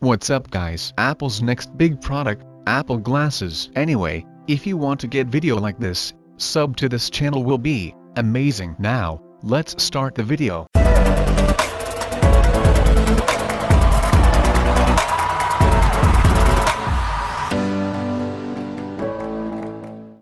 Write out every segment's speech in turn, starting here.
What's up guys? Apple's next big product, Apple Glasses. Anyway, if you want to get video like this, sub to this channel will be amazing. Now, let's start the video.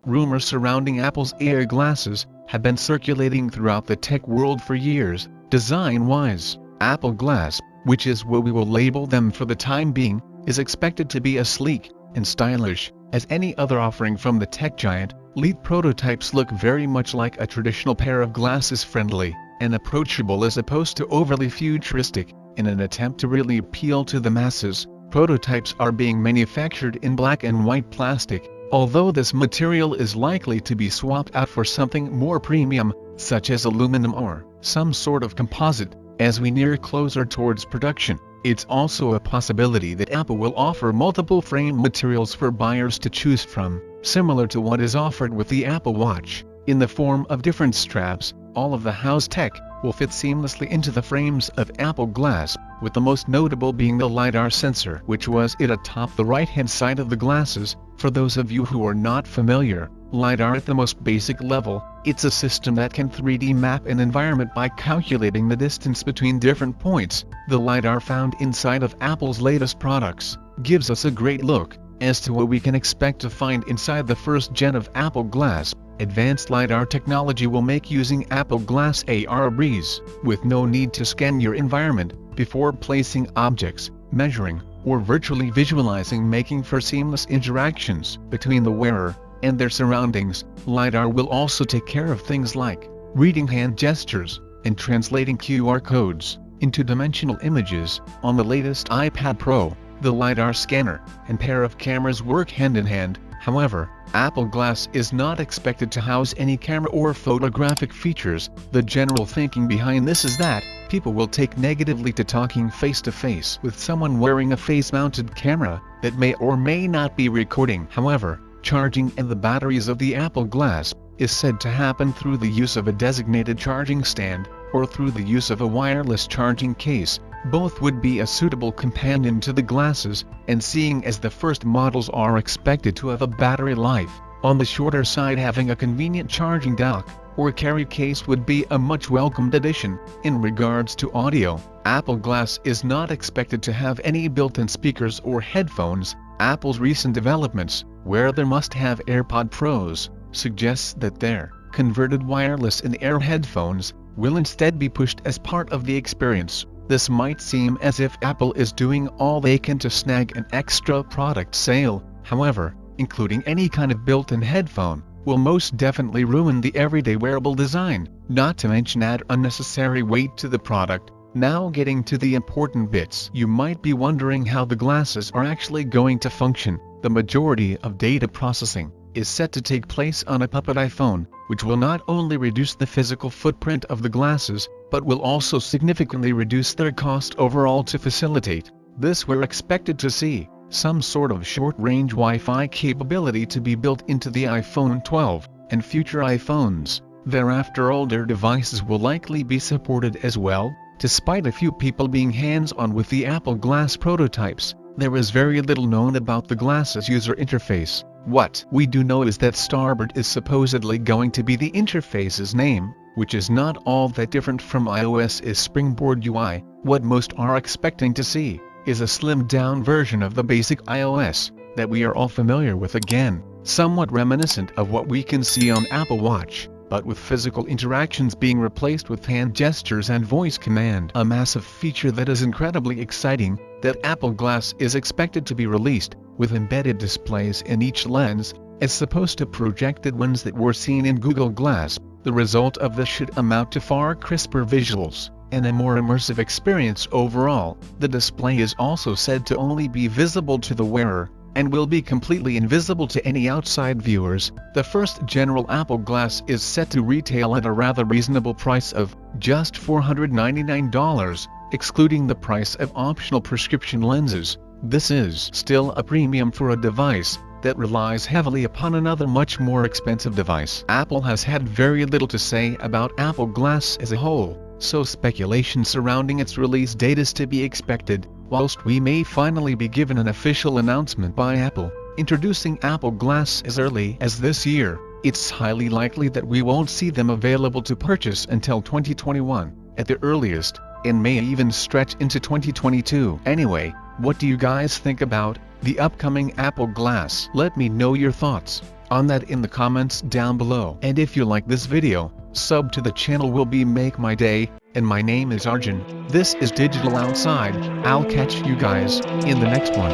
Rumors surrounding Apple's AR glasses have been circulating throughout the tech world for years. Design-wise, Apple Glass, which is what we will label them for the time being, is expected to be as sleek and stylish as any other offering from the tech giant. Lead prototypes look very much like a traditional pair of glasses, friendly and approachable as opposed to overly futuristic. In an attempt to really appeal to the masses, prototypes are being manufactured in black and white plastic, although this material is likely to be swapped out for something more premium, such as aluminum or some sort of composite, as we near closer towards production. It's also a possibility that Apple will offer multiple frame materials for buyers to choose from, similar to what is offered with the Apple Watch, in the form of different straps. All of the house tech will fit seamlessly into the frames of Apple Glass, with the most notable being the LiDAR sensor, which was it atop the right-hand side of the glasses. For those of you who are not familiar, LiDAR at the most basic level, it's a system that can 3D map an environment by calculating the distance between different points. The LiDAR found inside of Apple's latest products gives us a great look as to what we can expect to find inside the first gen of Apple Glass. Advanced LiDAR technology will make using Apple Glass AR a breeze, with no need to scan your environment before placing objects, measuring, or virtually visualizing, making for seamless interactions between the wearer and their surroundings. LiDAR will also take care of things like reading hand gestures and translating QR codes into dimensional images. On the latest iPad Pro, the LiDAR scanner and pair of cameras work hand in hand. However, Apple Glass is not expected to house any camera or photographic features. The general thinking behind this is that people will take negatively to talking face-to-face with someone wearing a face-mounted camera that may or may not be recording. However, charging and the batteries of the Apple Glass is said to happen through the use of a designated charging stand or through the use of a wireless charging case. Both would be a suitable companion to the glasses, and seeing as the first models are expected to have a battery life on the shorter side, having a convenient charging dock or carry case would be a much welcomed addition. In regards to audio, Apple Glass is not expected to have any built-in speakers or headphones. Apple's recent developments, where there must have AirPod Pros, suggests that their converted wireless in-ear headphones will instead be pushed as part of the experience. This might seem as if Apple is doing all they can to snag an extra product sale. However, including any kind of built-in headphone will most definitely ruin the everyday wearable design, not to mention add unnecessary weight to the product. Now getting to the important bits. You might be wondering how the glasses are actually going to function. The majority of data processing is set to take place on a puppet iPhone, which will not only reduce the physical footprint of the glasses, but will also significantly reduce their cost overall. To facilitate this, we're expected to see some sort of short-range Wi-Fi capability to be built into the iPhone 12 and future iPhones. Thereafter, older devices will likely be supported as well. Despite a few people being hands-on with the Apple Glass prototypes, there is very little known about the glasses user interface. What we do know is that Starboard is supposedly going to be the interface's name, which is not all that different from iOS's Springboard UI. What most are expecting to see is a slimmed-down version of the basic iOS that we are all familiar with, again, somewhat reminiscent of what we can see on Apple Watch, but with physical interactions being replaced with hand gestures and voice command. A massive feature that is incredibly exciting, that Apple Glass is expected to be released with embedded displays in each lens, as opposed to projected ones that were seen in Google Glass. The result of this should amount to far crisper visuals and a more immersive experience overall. The display is also said to only be visible to the wearer, and will be completely invisible to any outside viewers. The first general Apple Glass is set to retail at a rather reasonable price of just $499, excluding the price of optional prescription lenses. This is still a premium for a device that relies heavily upon another much more expensive device. Apple has had very little to say about Apple Glass as a whole, so speculation surrounding its release date is to be expected. Whilst we may finally be given an official announcement by Apple, introducing Apple Glass as early as this year, it's highly likely that we won't see them available to purchase until 2021, at the earliest, and may even stretch into 2022. Anyway, what do you guys think about the upcoming Apple Glass? Let me know your thoughts on that in the comments down below. And if you like this video, sub to the channel will make my day, and my name is Arjun. This is Digital Outside. I'll catch you guys in the next one.